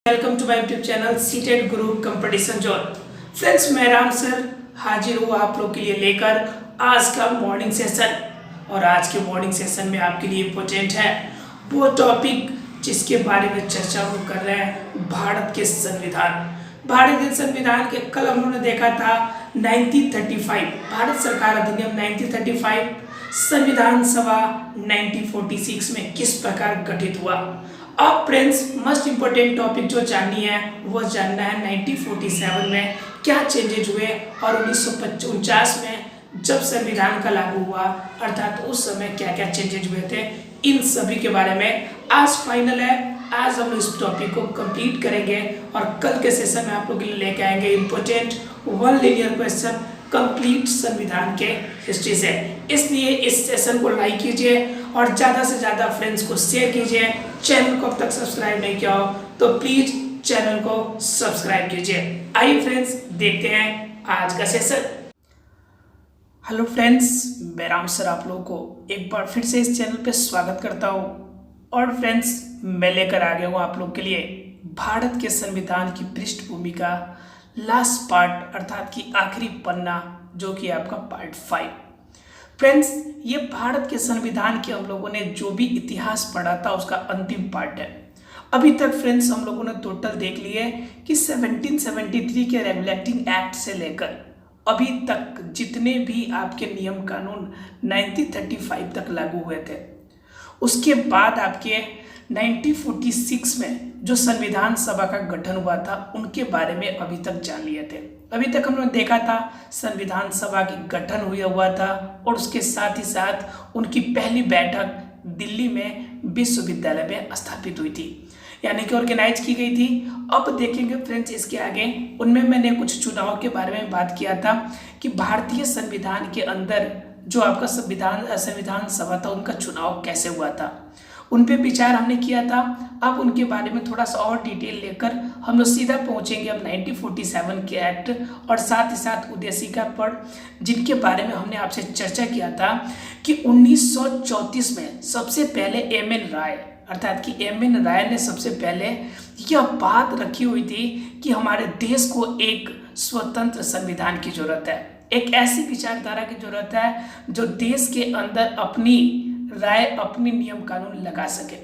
Welcome to my YouTube channel seated group competition zone. Friends, मैं Ram sir हाजिर हूँ आप लोग के लिए लेकर आज का मॉर्निंग सेशन। और आज के मॉर्निंग सेशन में आपके लिए इम्पोर्टेंट है वो टॉपिक जिसके बारे में चर्चा हम कर रहे हैं, भारत के संविधान। भारत के संविधान के कल हम लोगों ने देखा था 1935 भारत सरकार अधिनियम 1935, संविधान सभा 1946 में किस प्रकार गठित हुआ। अब फ्रेंड्स, मस्ट इम्पोर्टेंट टॉपिक जो जाननी है वो जानना है 1947 में क्या चेंजेज हुए और 1949 में जब संविधान का लागू हुआ अर्थात उस समय क्या क्या चेंजेज हुए थे। इन सभी के बारे में आज फाइनल है। आज हम इस टॉपिक को कंप्लीट करेंगे और कल के सेशन में आप लोग के लिए लेके आएंगे इम्पोर्टेंट 1 लीनियर क्वेश्चन कंप्लीट संविधान के हिस्ट्री से। इसलिए इस सेशन को लाइक कीजिए और ज़्यादा से ज़्यादा फ्रेंड्स को शेयर कीजिए। चैनल को अब तक सब्सक्राइब नहीं किया हो तो प्लीज़ चैनल को सब्सक्राइब कीजिए। आइए फ्रेंड्स, देखते हैं आज का सेशन। हेलो फ्रेंड्स, मैं राम सर आप लोगों को एक बार फिर से इस चैनल पे स्वागत करता हूँ। और फ्रेंड्स, मैं लेकर आ गया हूँ आप लोग के लिए भारत के संविधान की पृष्ठभूमि का लास्ट पार्ट अर्थात कि आखिरी पन्ना जो कि आपका पार्ट 5। फ्रेंड्स, ये भारत के संविधान के हम लोगों ने जो भी इतिहास पढ़ा था उसका अंतिम पार्ट है। अभी तक फ्रेंड्स हम लोगों ने टोटल देख लिए कि 1773 के रेगुलेटिंग एक्ट से लेकर अभी तक जितने भी आपके नियम कानून 1935 तक लागू हुए थे। उसके बाद आपके 1946 में जो संविधान सभा का गठन हुआ था उनके बारे में अभी तक जान लिए थे। अभी तक हमने देखा था संविधान सभा की गठन हुआ था और उसके साथ ही साथ उनकी पहली बैठक दिल्ली में विश्वविद्यालय में स्थापित हुई थी, यानी कि ऑर्गेनाइज की गई थी। अब देखेंगे फ्रेंड्स इसके आगे, उनमें मैंने कुछ चुनाव के बारे में बात किया था कि भारतीय संविधान के अंदर जो आपका संविधान सभा था उनका चुनाव कैसे हुआ था, उन पे विचार हमने किया था। अब उनके बारे में थोड़ा सा और डिटेल लेकर हम लोग सीधा पहुंचेंगे अब 1947 के एक्ट और साथ ही साथ उद्देशिका पर, जिनके बारे में हमने आपसे चर्चा किया था कि 1934 में सबसे पहले एम.एन. राय अर्थात कि एम.एन. राय ने सबसे पहले यह बात रखी हुई थी कि हमारे देश को एक स्वतंत्र संविधान की जरूरत है, एक ऐसी विचारधारा की जरूरत है जो देश के अंदर अपनी राय अपनी नियम कानून लगा सके।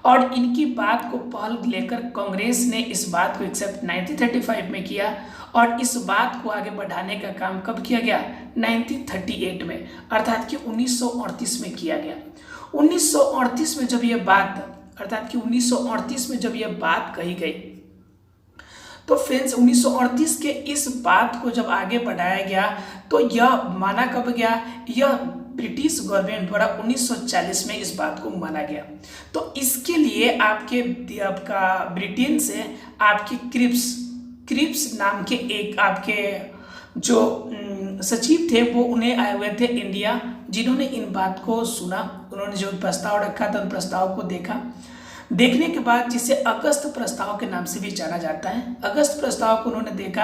और इनकी बात को पहल लेकर कांग्रेस ने इस बात को एक्सेप्ट 1935 में किया और इस बात को आगे बढ़ाने का काम कब किया गया, 1938 में अर्थात कि 1938 में किया गया। 1938 में जब यह बात अर्थात कि 1938 में जब यह बात कही गई तो फ्रेंड्स 1938 के इस बात को जब आगे बढ़ाया गया तो यह माना कब गया, यह ब्रिटिश गवर्नमेंट द्वारा 1940 में इस बात को माना गया। तो इसके लिए आपका ब्रिटेन से आपके क्रिप्स नाम के एक आपके जो सचिव थे वो उन्हें आए हुए थे इंडिया, जिन्होंने इन बात को सुना। उन्होंने जो प्रस्ताव रखा था उन प्रस्ताव को देखने के बाद, जिसे अगस्त प्रस्ताव के नाम से भी जाना जाता है, अगस्त प्रस्ताव को उन्होंने देखा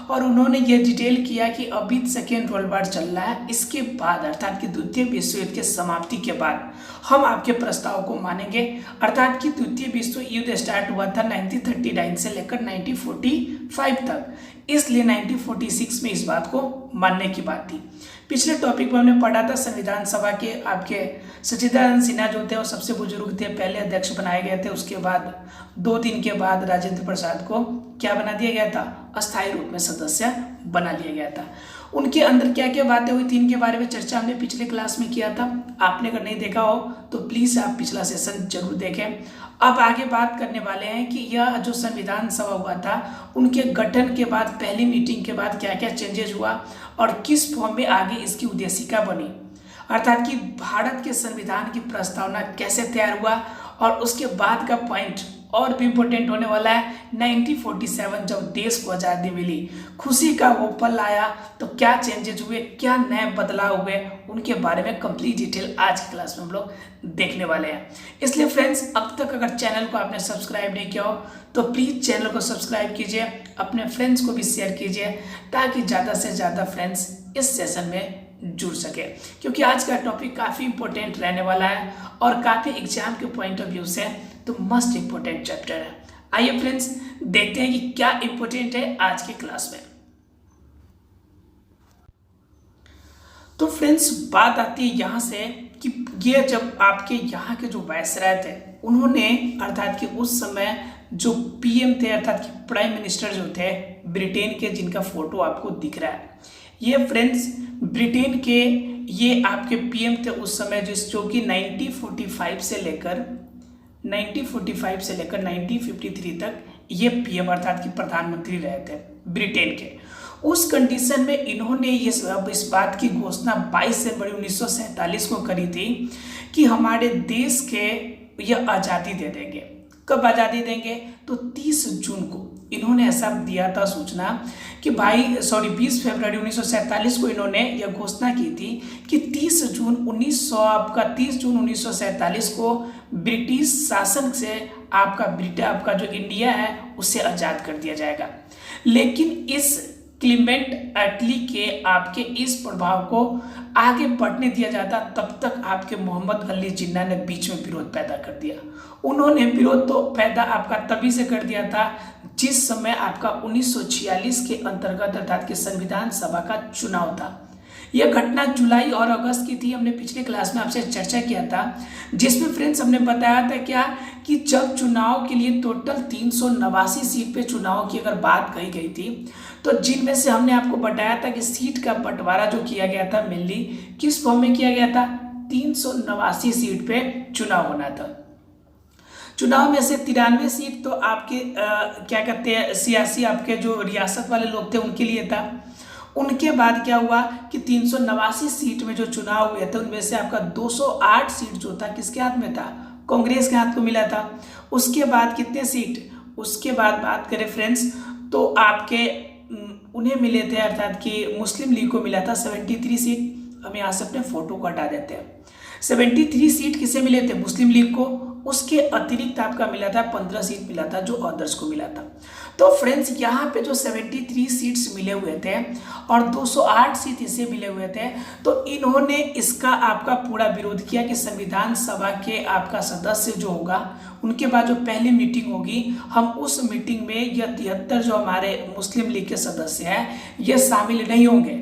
और उन्होंने ये डिटेल किया कि अभी सेकेंड वर्ल्ड वॉर चल रहा है, इसके बाद अर्थात कि द्वितीय विश्व युद्ध के समाप्ति के बाद हम आपके प्रस्ताव को मानेंगे। अर्थात कि द्वितीय विश्व युद्ध स्टार्ट हुआ था 1939 से लेकर 1945 तक, इसलिए 1946 में इस बात को मानने की बात थी। पिछले टॉपिक में हमने पढ़ा था संविधान सभा के आपके सच्चिदानंद सिन्हा जो थे वो सबसे बुजुर्ग थे, पहले अध्यक्ष बनाए गए थे। उसके बाद 2 दिन के बाद राजेंद्र प्रसाद को क्या बना दिया गया था, अस्थायी रूप में सदस्य बना लिया गया था। उनके अंदर क्या क्या बातें हुई थी इनके बारे में चर्चा हमने पिछले क्लास में किया था। आपने अगर नहीं देखा हो तो प्लीज़ आप पिछला सेशन जरूर देखें। अब आगे बात करने वाले हैं कि यह जो संविधान सभा हुआ था उनके गठन के बाद पहली मीटिंग के बाद क्या क्या चेंजेस हुआ और किस फॉर्म में आगे इसकी उद्देशिका बनी, अर्थात कि भारत के संविधान की प्रस्तावना कैसे तैयार हुआ। और उसके बाद का पॉइंट और भी इम्पोर्टेंट होने वाला है 1947 जब देश को आज़ादी मिली, खुशी का वो पल आया तो क्या चेंजेस हुए, क्या नए बदलाव हुए, उनके बारे में कंप्लीट डिटेल आज की क्लास में हम लोग देखने वाले हैं। इसलिए फ्रेंड्स, अब तक अगर चैनल को आपने सब्सक्राइब नहीं किया हो तो प्लीज़ चैनल को सब्सक्राइब कीजिए, अपने फ्रेंड्स को भी शेयर कीजिए ताकि ज़्यादा से ज़्यादा फ्रेंड्स इस सेशन में जुड़ सके, क्योंकि आज का टॉपिक काफ़ी इंपॉर्टेंट रहने वाला है और काफ़ी एग्जाम के पॉइंट ऑफ व्यू से तो मस्ट इम्पोर्टेंट चैप्टर है। आइए फ्रेंड्स देखते हैं कि क्या इंपॉर्टेंट है आज की क्लास में। तो फ्रेंड्स बात आती है यहाँ से कि ये जब आपके यहाँ के जो वायसराय थे उन्होंने अर्थात कि उस समय जो पीएम थे अर्थात कि प्राइम मिनिस्टर जो थे ब्रिटेन के, जिनका फोटो आपको दिख रहा है, ये फ्रेंड्स ब्रिटेन के ये आपके पीएम थे उस समय, जो कि 1945 से लेकर 1953 तक ये पीएम अर्थात कि प्रधानमंत्री रहे थे ब्रिटेन के। उस कंडीशन में इन्होंने इस बात की घोषणा 22 जनवरी 1947 को करी थी कि हमारे देश के यह आज़ादी दे देंगे। कब आज़ादी देंगे? तो 30 जून को इन्होंने ऐसा दिया था सूचना कि 20 फरवरी 1947 को इन्होंने यह घोषणा की थी कि 30 जून 1947 को ब्रिटिश शासन से आपका जो इंडिया है उसे आज़ाद कर दिया जाएगा। लेकिन इस क्लीमेंट एटली के आपके इस प्रभाव को आगे बढ़ने दिया जाता, तब तक आपके मोहम्मद अली जिन्ना ने बीच में विरोध पैदा कर दिया। उन्होंने विरोध तो पैदा आपका तभी से कर दिया था जिस समय आपका 1946 के अंतर्गत अर्थात कि संविधान सभा का चुनाव था। यह घटना जुलाई और अगस्त की थी। हमने पिछले क्लास में आपसे चर्चा किया था, जिसमें फ्रेंड्स हमने बताया था क्या कि जब चुनाव के लिए टोटल 389 सीट पे चुनाव की अगर बात कही गई थी, तो जिनमें से हमने आपको बताया था कि सीट का बंटवारा जो किया गया था मेनली किस फॉर्म में किया गया था, 389 सीट पे चुनाव होना था। चुनाव में से 93 सीट तो आपके क्या कहते हैं सियासी आपके जो रियासत वाले लोग थे उनके लिए था। उनके बाद क्या हुआ कि 389 सीट में जो चुनाव हुए थे उनमें से आपका 208 सीट जो था किसके हाथ में था? कांग्रेस के हाथ को मिला था। उसके बाद कितने सीट, उसके बाद बात करें फ्रेंड्स तो आपके उन्हें मिले थे अर्थात कि मुस्लिम लीग को मिला था 73 सीट। हम यहाँ से अपने फोटो को हटा देते हैं। 73 सीट किसे मिले थे? मुस्लिम लीग को। उसके अतिरिक्त आपका मिला था 15 सीट मिला था जो अदर्स को मिला था। तो फ्रेंड्स यहाँ पे जो 73 सीट्स मिले हुए थे और 208 सीट इसे मिले हुए थे, तो इन्होंने इसका आपका पूरा विरोध किया कि संविधान सभा के आपका सदस्य जो होगा उनके बाद जो पहली मीटिंग होगी, हम उस मीटिंग में यह 73 जो हमारे मुस्लिम लीग के सदस्य हैं ये शामिल नहीं होंगे।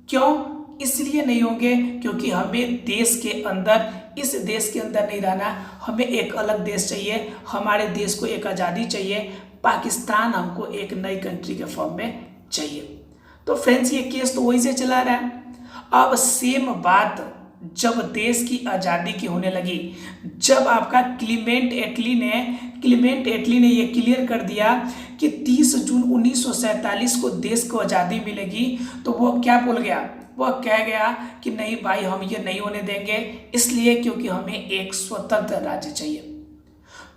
क्यों? इसलिए नहीं होंगे क्योंकि हमें देश के अंदर, इस देश के अंदर नहीं रहना, हमें एक अलग देश चाहिए, हमारे देश को एक आज़ादी चाहिए, पाकिस्तान हमको एक नई कंट्री के फॉर्म में चाहिए। तो फ्रेंड्स ये केस तो वही से चला रहा है। अब सेम बात जब देश की आज़ादी की होने लगी, जब आपका क्लीमेंट एटली ने ये क्लियर कर दिया कि 30 जून 1947 को देश को आज़ादी मिलेगी, तो वो क्या बोल गया? वह कह गया कि नहीं भाई हम ये नहीं होने देंगे, इसलिए क्योंकि हमें एक स्वतंत्र राज्य चाहिए।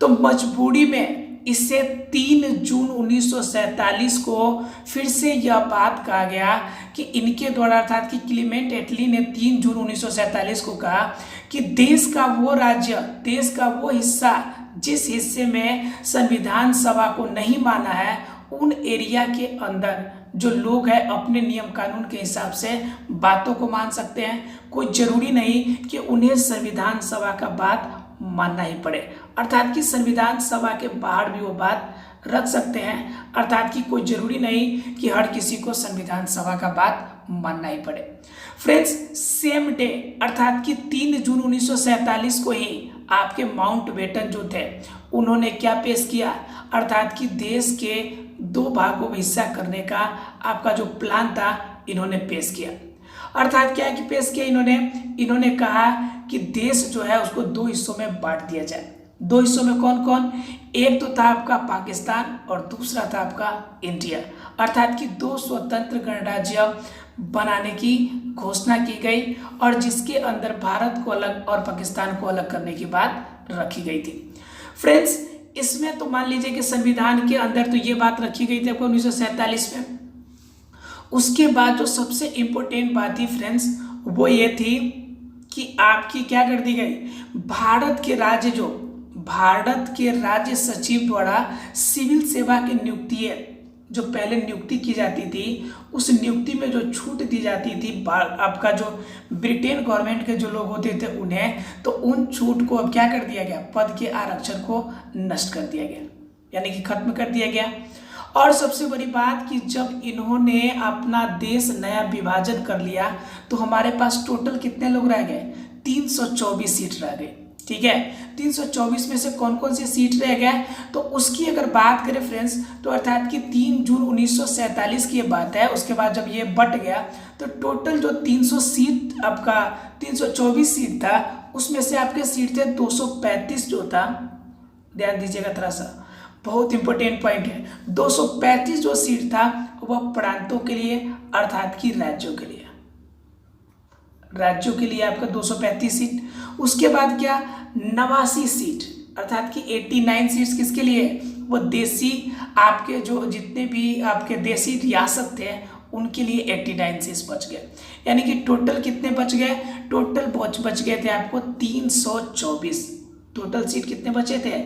तो मजबूरी में इसे 3 जून 1947 को फिर से यह बात कहा गया कि इनके द्वारा अर्थात कि क्लीमेंट एटली ने 3 जून 1947 को कहा कि देश का वो राज्य, देश का वो हिस्सा जिस हिस्से में संविधान सभा को नहीं माना है, उन एरिया के अंदर जो लोग हैं अपने नियम कानून के हिसाब से बातों को मान सकते हैं। कोई जरूरी नहीं कि उन्हें संविधान सभा का बात मानना ही पड़े, अर्थात कि संविधान सभा के बाहर भी वो बात रख सकते हैं, अर्थात कि कोई जरूरी नहीं कि हर किसी को संविधान सभा का बात मानना ही पड़े। फ्रेंड्स सेम डे अर्थात कि 3 जून 1947 को ही आपके माउंटबेटन जो थे उन्होंने क्या पेश किया, अर्थात कि देश के 2 भागों में हिस्सा करने का आपका जो प्लान था इन्होंने पेश किया। अर्थात क्या कि पेश किया इन्होंने कहा कि देश जो है उसको 2 हिस्सों में बांट दिया जाए। 2 हिस्सों में कौन कौन? एक तो था आपका पाकिस्तान और दूसरा था आपका इंडिया, अर्थात कि 2 स्वतंत्र गणराज्य बनाने की घोषणा की गई और जिसके अंदर भारत को अलग और पाकिस्तान को अलग करने की बात रखी गई थी। फ्रेंड्स इसमें तो मान लीजिए कि संविधान के अंदर तो ये बात रखी गई थी आपको 1947 में। उसके बाद जो सबसे इम्पोर्टेंट बात थी फ्रेंड्स वो ये थी कि आपकी क्या कर दी गई, भारत के राज्य सचिव द्वारा सिविल सेवा की नियुक्ति जो पहले नियुक्ति की जाती थी उस नियुक्ति में जो छूट दी जाती थी आपका जो ब्रिटेन गवर्नमेंट के जो लोग होते थे उन्हें, तो उन छूट को अब क्या कर दिया गया, पद के आरक्षण को नष्ट कर दिया गया। यानी कि खत्म कर दिया गया। और सबसे बड़ी बात कि जब इन्होंने अपना देश नया विभाजन कर लिया तो हमारे पास टोटल कितने लोग रह गए, 324 सीट रह गए। ठीक है, 324 में से कौन कौन सी सीट रह गया तो उसकी अगर बात करें फ्रेंड्स तो अर्थात कि 3 जून 1947 की ये बात है। उसके बाद जब ये बट गया तो टोटल जो 300 सीट आपका 324 सीट था उसमें से आपके सीट थे 235 जो था, ध्यान दीजिएगा थोड़ा सा, बहुत इंपॉर्टेंट पॉइंट है। 235 जो सीट था वह प्रांतों के लिए अर्थात कि राज्यों के लिए, राज्यों के लिए आपका 235 सीट। उसके बाद क्या, 89 सीट अर्थात कि 89 सीट्स किसके लिए, वो देसी आपके जो जितने भी आपके देसी रियासत थे उनके लिए 89 सीट्स बच गए। यानी कि टोटल कितने बच गए, टोटल बच गए थे आपको 324। टोटल सीट कितने बचे थे,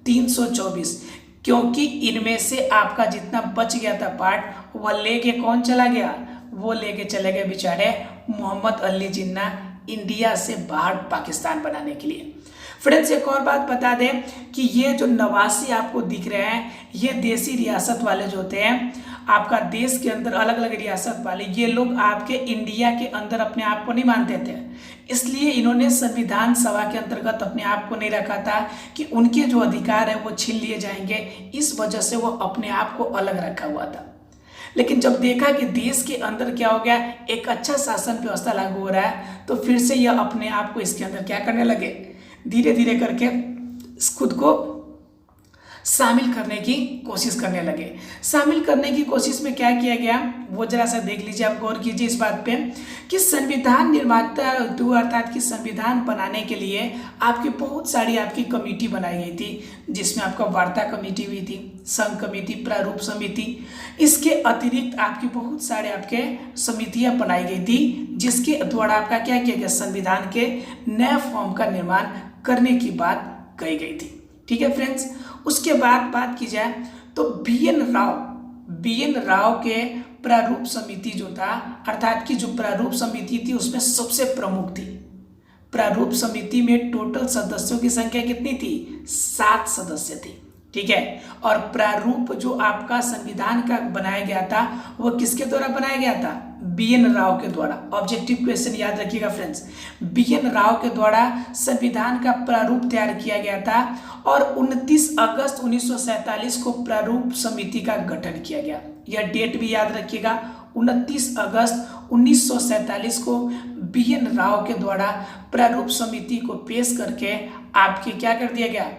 324, क्योंकि इनमें से आपका जितना बच गया था पार्ट वह लेके कौन चला गया, वो लेके चले गए बेचारे मोहम्मद अली जिन्ना इंडिया से बाहर पाकिस्तान बनाने के लिए। फ्रेंड्स एक और बात बता दें कि ये जो 89 आपको दिख रहे हैं ये देसी रियासत वाले जो होते हैं आपका देश के अंदर अलग अलग रियासत वाले, ये लोग आपके इंडिया के अंदर अपने आप को नहीं मानते थे, इसलिए इन्होंने संविधान सभा के अंतर्गत अपने आप को नहीं रखा था कि उनके जो अधिकार है वो छीन लिए जाएंगे, इस वजह से वो अपने आप को अलग रखा हुआ था। लेकिन जब देखा कि देश के अंदर क्या हो गया, एक अच्छा शासन व्यवस्था लागू हो रहा है तो फिर से यह अपने आप को इसके अंदर क्या करने लगे, धीरे धीरे करके खुद को शामिल करने की कोशिश करने लगे। शामिल करने की कोशिश में क्या किया गया वो जरा सा देख लीजिए, आप गौर कीजिए इस बात पे कि संविधान निर्माता अर्थात कि संविधान बनाने के लिए आपकी बहुत सारी आपकी कमेटी बनाई गई थी, जिसमें आपका वार्ता कमेटी हुई थी, संघ कमेटी, प्रारूप समिति, इसके अतिरिक्त आपकी बहुत सारे आपके समितियां बनाई गई थी जिसके द्वारा आपका क्या किया गया, संविधान के नए फॉर्म का निर्माण करने की बात कही गई थी। ठीक है फ्रेंड्स, उसके बाद बात की जाए तो बी एन राव के प्रारूप समिति जो था अर्थात कि जो प्रारूप समिति थी उसमें सबसे प्रमुख थी। प्रारूप समिति में टोटल सदस्यों की संख्या कितनी थी, 7 सदस्य थी। ठीक है, और प्रारूप जो आपका संविधान का बनाया गया था वह किसके द्वारा बनाया गया था, बी.एन. राव के द्वारा। ऑब्जेक्टिव क्वेश्चन याद रखिएगा फ्रेंड्स, बी.एन. राव के द्वारा संविधान का प्रारूप तैयार किया गया था और 29 अगस्त 1947 को प्रारूप समिति का गठन किया गया। यह डेट भी याद रखिएगा, 29 अगस्त 1947 को बी.एन. राव के द्वारा प्रारूप समिति को पेश करके आपके क्या कर दिया गया,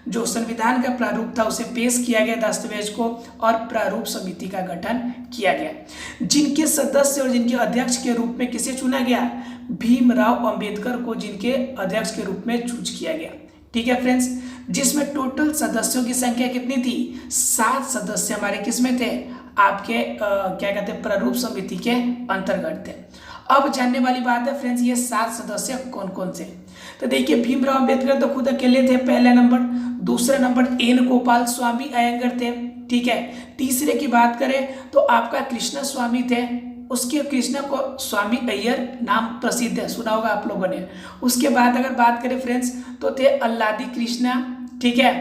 जो संविधान का प्रारूप था उसे पेश किया गया दस्तावेज को और प्रारूप समिति का गठन किया गया, जिनके सदस्य और जिनके अध्यक्ष के रूप में किसे चुना गया, भीमराव अंबेडकर को जिनके अध्यक्ष के रूप में चूज किया गया। ठीक है फ्रेंड्स, जिसमें टोटल सदस्यों की संख्या कितनी थी, 7 सदस्य हमारे किसमें थे, आपके क्या कहते हैं, प्रारूप समिति के अंतर्गत थे। अब जानने वाली बात है फ्रेंड्स, ये 7 सदस्य कौन कौन से, तो देखिए भीमराव अंबेडकर तो खुद अकेले थे पहला नंबर, दूसरा नंबर एन गोपाल स्वामी अयंगर थे। ठीक है, तीसरे की बात करें तो आपका कृष्ण स्वामी थे, उसके कृष्ण को स्वामी अय्यर नाम प्रसिद्ध है, सुना होगा आप लोगों ने। उसके बाद अगर बात करें फ्रेंड्स तो थे अल्लादी कृष्णा। ठीक है,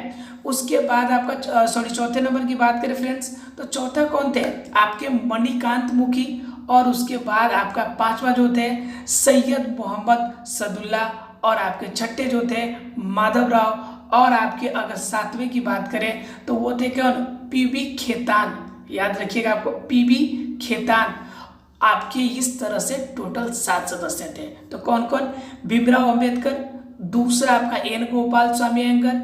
उसके बाद आपका चौथे नंबर की बात करें फ्रेंड्स तो चौथा कौन थे, आपके मणिकांत मुखी, और उसके बाद आपका 5वां जो थे सैयद मोहम्मद सदुल्ला, और आपके छठे जो थे माधवराव, और आपके अगर 7वें की बात करें तो वो थे कौन, पीबी खेतान। याद रखिएगा आपको, पीबी खेतान। आपके इस तरह से टोटल 7 सदस्य थे। तो कौन कौन, भीमराव अंबेडकर, दूसरा आपका एन गोपाल स्वामी अयंगर,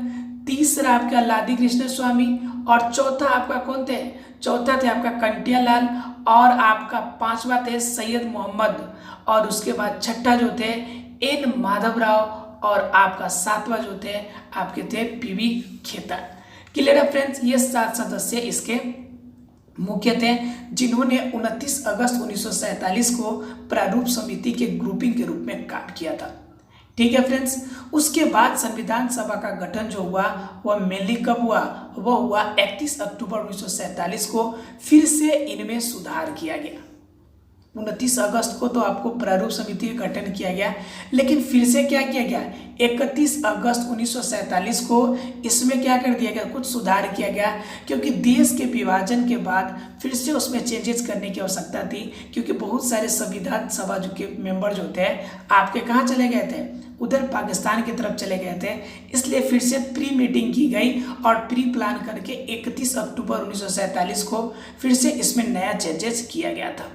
तीसरा आपका लादी कृष्ण स्वामी, और चौथा आपका कौन थे, चौथा थे आपका कंटियालाल, और आपका 5वां थे सैयद मोहम्मद, और उसके बाद छठा जो थे एन माधवराव, और आपका 7वां जो थे आपके थे पीबी खेतान। क्लियर है फ्रेंड्स, ये 7 सदस्य इसके मुख्य थे जिन्होंने 29 अगस्त 1947 को प्रारूप समिति के ग्रुपिंग के रूप में काम किया था। ठीक है फ्रेंड्स, उसके बाद संविधान सभा का गठन जो हुआ वह मेनली कब हुआ, वह हुआ 31 अक्टूबर 1947 को। फिर से इनमें सुधार किया गया। 29 अगस्त को तो आपको प्रारूप समिति का गठन किया गया, लेकिन फिर से क्या किया गया, 31 अगस्त 1947 को इसमें क्या कर दिया गया, कुछ सुधार किया गया, क्योंकि देश के विभाजन के बाद फिर से उसमें चेंजेस करने की आवश्यकता थी, क्योंकि बहुत सारे संविधान सभा के मेंबर जो थे आपके कहाँ चले गए थे, उधर पाकिस्तान की तरफ चले गए थे। इसलिए फिर से प्री मीटिंग की गई और प्री प्लान करके 31 अक्टूबर 1947 को फिर से इसमें नया चेंजेस किया गया था।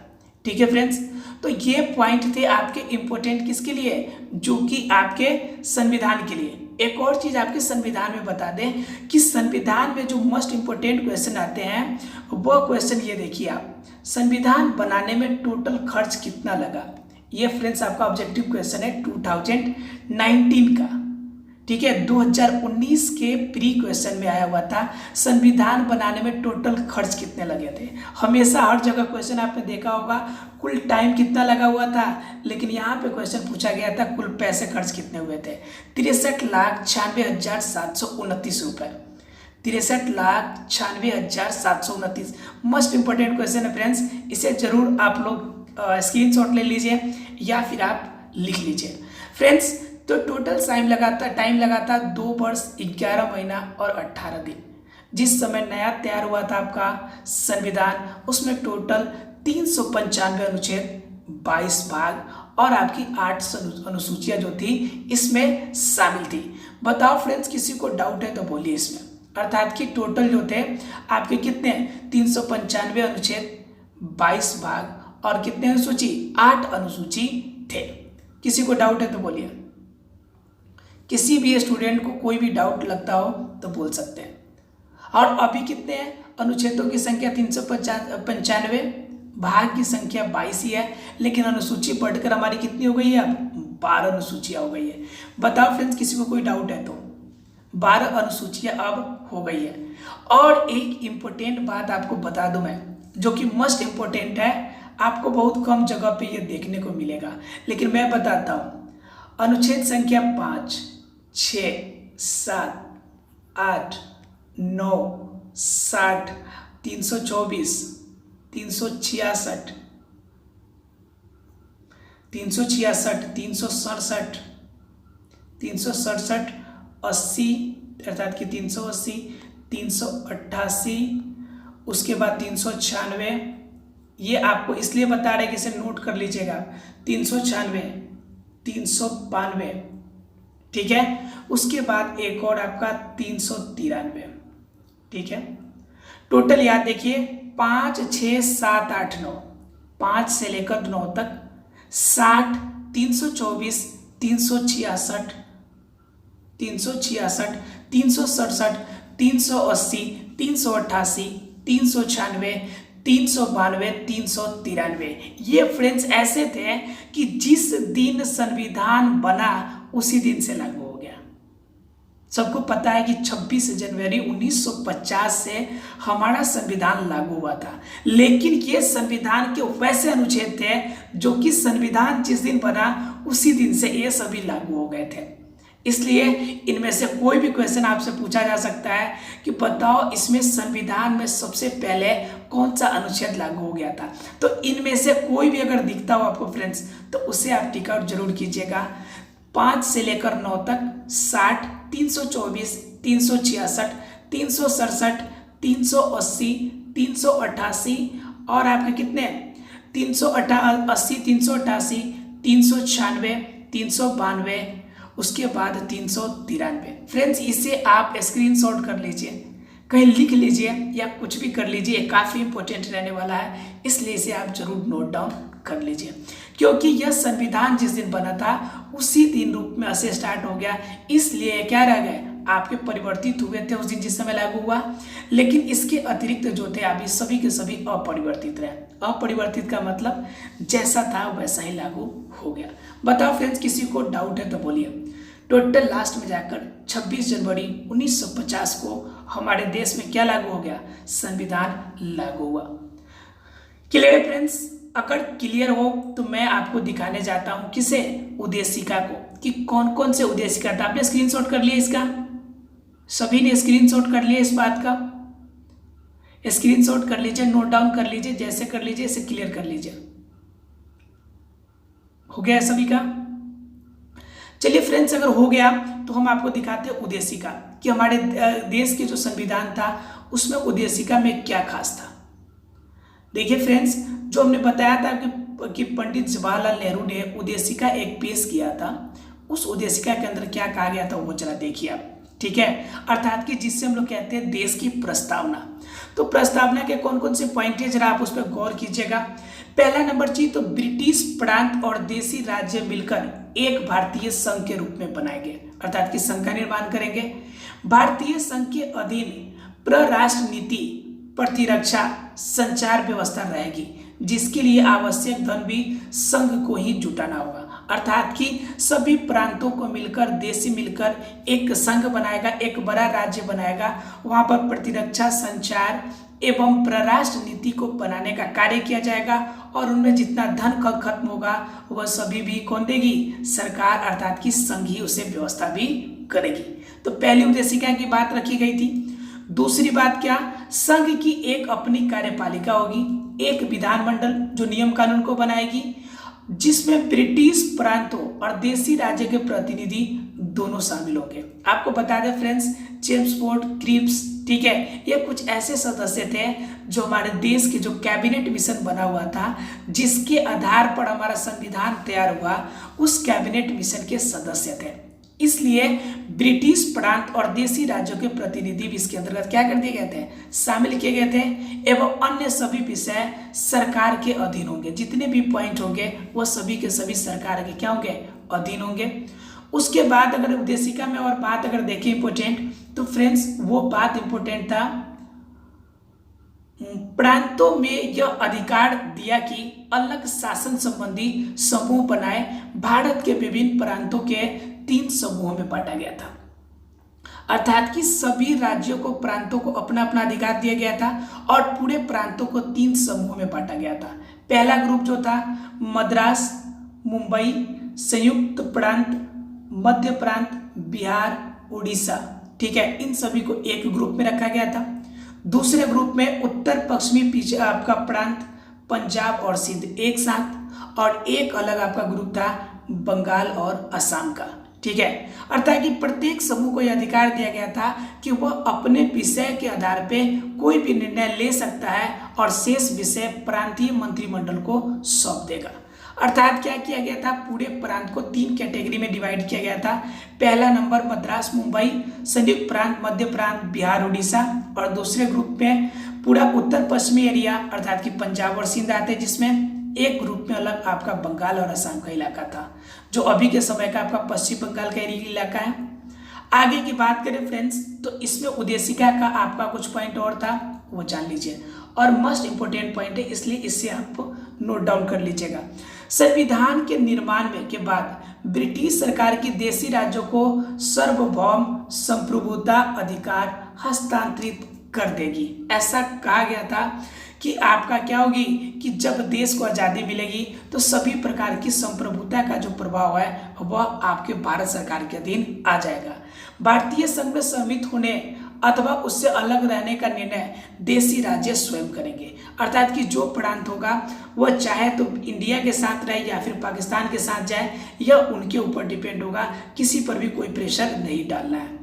ठीक है फ्रेंड्स, तो ये पॉइंट थे आपके इम्पोर्टेंट किसके लिए, जो कि आपके संविधान के लिए। एक और चीज आपके संविधान में बता दें कि संविधान में जो मोस्ट इम्पोर्टेंट क्वेश्चन आते हैं वो क्वेश्चन ये देखिए आप, संविधान बनाने में टोटल खर्च कितना लगा। ये फ्रेंड्स आपका ऑब्जेक्टिव क्वेश्चन है 2019 का। ठीक है, 2019 के प्री क्वेश्चन में आया हुआ था, संविधान बनाने में टोटल खर्च कितने लगे थे। हमेशा हर जगह क्वेश्चन आपने देखा होगा कुल टाइम कितना लगा हुआ था, लेकिन यहाँ पे क्वेश्चन पूछा गया था कुल पैसे खर्च कितने हुए थे, 63,96,729 रुपए। 63,96,729 मोस्ट इंपोर्टेंट क्वेश्चन है फ्रेंड्स, इसे जरूर आप लोग स्क्रीनशॉट ले लीजिए या फिर आप लिख लीजिए फ्रेंड्स। तो टोटल टाइम लगा था 2 वर्ष 11 महीना और 18 दिन। जिस समय नया तैयार हुआ था आपका संविधान, उसमें टोटल 395 अनुच्छेद, 22 भाग और आपकी 8 अनुसूचियां जो थी इसमें शामिल थी। बताओ फ्रेंड्स, किसी को डाउट है तो बोलिए इसमें। अर्थात कि टोटल जो थे आपके कितने, 395 अनुच्छेद, 22 भाग और कितने अनुसूची, 8 अनुसूची थे। किसी को डाउट है तो बोलिए। किसी भी स्टूडेंट को कोई भी डाउट लगता हो तो बोल सकते हैं। और अभी कितने हैं, अनुच्छेदों की संख्या 395, भाग की संख्या 22 ही है, लेकिन अनुसूची बढ़कर हमारी कितनी हो गई है, अब 12 अनुसूचियां हो गई है। बताओ फ्रेंड्स, किसी को कोई डाउट है तो 12 अनुसूचियां अब हो गई है। और एक इम्पोर्टेंट बात आपको बता दूं मैं, जो कि मोस्ट इम्पोर्टेंट है, आपको बहुत कम जगह पे ये देखने को मिलेगा, लेकिन मैं बताता हूँ। अनुच्छेद संख्या 5, 6, 7, 8, 9, 60, 324, 366, 367, 367, 367, 80 अर्थात कि 380, 388, उसके बाद 396। ये आपको इसलिए बता रहे कि इसे नोट कर लीजिएगा, 396, 392। ठीक है, उसके बाद एक और आपका 393। ठीक है, टोटल याद देखिए 5, 6, 7, 8, 9, 5 से लेकर 9 तक 60, 324, 366, 366, 367, 380, 388, 396, 392, 393। ये फ्रेंड्स ऐसे थे कि जिस दिन संविधान बना उसी दिन से लागू हो गया। सबको पता है कि 26 जनवरी 1950 से हमारा संविधान लागू हुआ था, लेकिन ये संविधान के वैसे अनुच्छेद थे जो कि संविधान जिस दिन बना उसी दिन से ये सभी लागू हो गए थे। इसलिए इनमें से कोई भी क्वेश्चन आपसे पूछा जा सकता है कि बताओ इसमें संविधान में सबसे पहले कौन सा अनुच्छेद लागू हो गया था। तो इनमें से कोई भी अगर दिखता हो आपको फ्रेंड्स तो उसे आप टिक आउट जरूर कीजिएगा। 5 से लेकर 9 तक 60, 324, 366, 367, 380, 388 और आपके कितने 380, 388, 396, 392, उसके बाद 393। फ्रेंड्स इसे आप स्क्रीनशॉट कर लीजिए, कहीं लिख लीजिए या कुछ भी कर लीजिए, काफ़ी इंपॉर्टेंट रहने वाला है, इसलिए इसे आप जरूर नोट डाउन कर लीजिए। क्योंकि यह संविधान जिस दिन बना था उसी दिन रूप में ऐसे स्टार्ट हो गया, इसलिए क्या रह गए आपके परिवर्तित हुए थे उस दिन जिस समय लागू हुआ। लेकिन इसके अतिरिक्त जो थे अभी सभी के सभी अपरिवर्तित रहे। अपरिवर्तित का मतलब जैसा था वैसा ही लागू हो गया। बताओ फ्रेंड्स, किसी को डाउट है तो बोलिए। टोटल लास्ट में जाकर 26 जनवरी 1950 को हमारे देश में क्या लागू हो गया, संविधान लागू हुआ। क्लियर है फ्रेंड्स? अगर क्लियर हो तो मैं आपको दिखाने जाता हूं किसे, उद्देशिका को, कि कौन कौन से उद्देशिका था। आपने स्क्रीनशॉट कर लिया इसका, सभी ने स्क्रीनशॉट कर लिया इस बात का, स्क्रीनशॉट कर लीजिए, नोट डाउन कर लीजिए, जैसे कर लीजिए इसे क्लियर कर लीजिए। हो गया सभी का? चलिए फ्रेंड्स, अगर हो गया तो हम आपको दिखाते हैं उद्देशिका कि हमारे देश के जो संविधान था उसमें उद्देशिका में क्या खास था। देखिए फ्रेंड्स, जो हमने बताया था कि पंडित जवाहरलाल नेहरू ने उद्देशिका एक पेश किया था, उस उद्देशिका के अंदर क्या कहा गया था वो जरा देखिए आप। ठीक है, अर्थात कि जिससे हम लोग कहते हैं देश की प्रस्तावना। तो प्रस्तावना के कौन कौन से पॉइंट है जरा आप उस पर गौर कीजिएगा। पहला नंबर चीज तो ब्रिटिश प्रांत और देशी राज्य मिलकर एक भारतीय संघ के रूप में बनाए गए, अर्थात कि संघ का निर्माण करेंगे। भारतीय संघ के अधीन परराष्ट्र नीति, प्रतिरक्षा, संचार व्यवस्था रहेगी, जिसके लिए आवश्यक धन भी संघ को ही जुटाना होगा। अर्थात कि सभी प्रांतों को मिलकर, देश मिलकर एक संघ बनाएगा, एक बड़ा राज्य बनाएगा। वहां पर प्रतिरक्षा, संचार एवं परराष्ट्र नीति को बनाने का कार्य किया जाएगा और उनमें जितना धन खत्म होगा वह सभी भी कौन देगी? सरकार, अर्थात कि संघ ही उसे व्यवस्था भी करेगी। तो पहली उद्देशिका की बात रखी गई थी। दूसरी बात क्या? संघ की एक अपनी कार्यपालिका होगी, एक विधानमंडल जो नियम कानून को बनाएगी, जिसमें ब्रिटिश प्रांतों और देशी राज्य के प्रतिनिधि दोनों शामिल होंगे। आपको बता दें फ्रेंड्स, चेम्सफोर्ड, क्रिप्स, ठीक है, ये कुछ ऐसे सदस्य थे जो हमारे देश के जो कैबिनेट मिशन बना हुआ था, जिसके आधार पर हमारा संविधान तैयार हुआ, उस कैबिनेट मिशन के सदस्य थे। इसलिए ब्रिटिश प्रांत और देशी राज्यों के प्रतिनिधि भी इसके अंतर्गत क्या कर दिए गए थे? शामिल किए गए थे। एवं अन्य सभी विषय सरकार के अधीन होंगे। जितने भी पॉइंट होंगे वो सभी के सभी सरकार के क्या होंगे? अधीन होंगे। उसके बाद अगर उद्देशिका में और बात अगर देखें इंपोर्टेंट, तो फ्रेंड्स वो बात इंपोर्टेंट था, प्रांतों में यह अधिकार दिया कि अलग शासन संबंधी समूह बनाए। भारत के विभिन्न प्रांतों के 3 समूहों में बांटा गया था। अर्थात कि सभी राज्यों को, प्रांतों को अपना अपना अधिकार दिया गया था और पूरे प्रांतों को 3 समूहों में बांटा गया था। पहला ग्रुप जो था मद्रास, मुंबई, संयुक्त प्रांत, मध्य प्रांत, बिहार, उड़ीसा, ठीक है, इन सभी को एक ग्रुप में रखा गया था। दूसरे ग्रुप में उत्तर पश्चिमी पीछे आपका प्रांत, पंजाब और सिंध एक साथ, और एक अलग आपका ग्रुप था बंगाल और असम का। ठीक है, अर्थात कि प्रत्येक समूह को यह अधिकार दिया गया था कि वह अपने विषय के आधार पे कोई भी निर्णय ले सकता है और शेष विषय प्रांतीय मंत्रिमंडल को सौंप देगा। अर्थात क्या किया गया था? पूरे प्रांत को 3 कैटेगरी में डिवाइड किया गया था। पहला नंबर मद्रास, मुंबई, संयुक्त प्रांत, मध्य प्रांत, बिहार, उड़ीसा, और दूसरे ग्रुप में पूरा उत्तर पश्चिमी एरिया अर्थात कि पंजाब और सिंध आते, जिसमें एक ग्रुप में अलग आपका बंगाल और असम का इलाका था, जो अभी के समय का आपका पश्चिम बंगाल का इलाका है। आगे की बात करें फ्रेंड्स, तो इसमें उद्देशिका का आपका कुछ पॉइंट और था, वो जान लीजिए, और मोस्ट इंपोर्टेंट पॉइंट है, इसलिए इसे आप नोट डाउन कर लीजिएगा। संविधान के निर्माण में के बाद ब्रिटिश सरकार की देशी राज्यों को सार्वभौम संप्रभुता अधिकार हस्तांतरित कर देगी। ऐसा कहा गया था कि आपका क्या होगी कि जब देश को आज़ादी मिलेगी तो सभी प्रकार की संप्रभुता का जो प्रभाव है वह आपके भारत सरकार के अधीन आ जाएगा। भारतीय संघ में सम्मिलित होने अथवा उससे अलग रहने का निर्णय देशी राज्य स्वयं करेंगे। अर्थात कि जो प्रांत होगा वह चाहे तो इंडिया के साथ रहे या फिर पाकिस्तान के साथ जाए, यह उनके ऊपर डिपेंड होगा, किसी पर भी कोई प्रेशर नहीं डालना है।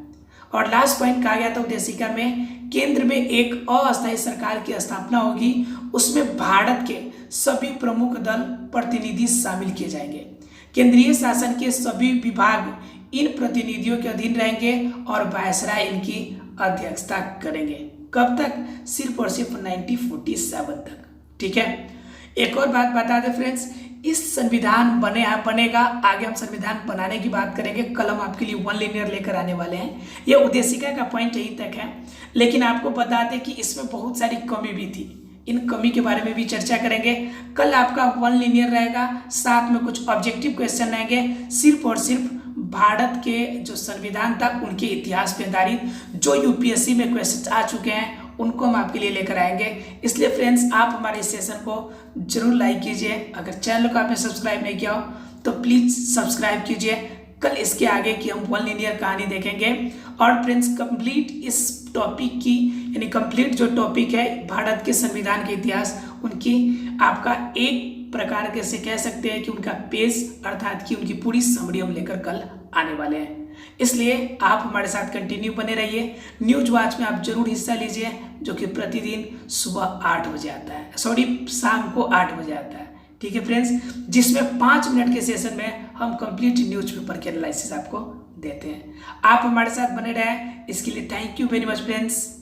और लास्ट पॉइंट कहा गया था उद्देशिका में, केंद्र में एक अस्थायी सरकार की स्थापना होगी, उसमें भारत के सभी प्रमुख दल प्रतिनिधि शामिल किए जाएंगे। केंद्रीय शासन के सभी विभाग इन प्रतिनिधियों के अधीन रहेंगे और वायसराय इनकी अध्यक्षता करेंगे। कब तक? सिर्फ और सिर्फ 1947 तक। ठीक है, एक और बात बता दें फ्रेंड्स, इस संविधान बनेगा, आगे हम संविधान बनाने की बात करेंगे, कल हम आपके लिए 1 लीनियर लेकर आने वाले हैं। ये उद्देशिका का पॉइंट यही तक है, लेकिन आपको बता दें कि इसमें बहुत सारी कमी भी थी, इन कमी के बारे में भी चर्चा करेंगे। कल आपका 1 लीनियर रहेगा, साथ में कुछ ऑब्जेक्टिव क्वेश्चन रहेंगे, सिर्फ और सिर्फ भारत के जो संविधान था उनके इतिहास पे आधारित, जो यूपीएससी में क्वेश्चन आ चुके हैं उनको हम आपके लिए लेकर आएंगे। इसलिए फ्रेंड्स, आप हमारे इस सेशन को जरूर लाइक कीजिए। अगर चैनल को आपने सब्सक्राइब नहीं किया हो तो प्लीज़ सब्सक्राइब कीजिए। कल इसके आगे की हम 1 लीनियर कहानी देखेंगे। और फ्रेंड्स, कंप्लीट इस टॉपिक की यानी कंप्लीट जो टॉपिक है भारत के संविधान के इतिहास, उनकी आपका एक प्रकार के से कह सकते हैं कि उनका पेज अर्थात कि उनकी पूरी समरी हम लेकर कल आने वाले हैं। इसलिए आप हमारे साथ कंटिन्यू बने रहिए। न्यूज वॉच में आप जरूर हिस्सा लीजिए, जो कि प्रतिदिन सुबह 8 बजे आता है, शाम को 8 बजे आता है। ठीक है फ्रेंड्स, जिसमें 5 मिनट के सेशन में हम कंप्लीट न्यूज़पेपर के एनालिसिस आपको देते हैं। आप हमारे साथ बने रहें, इसके लिए thank you very much friends.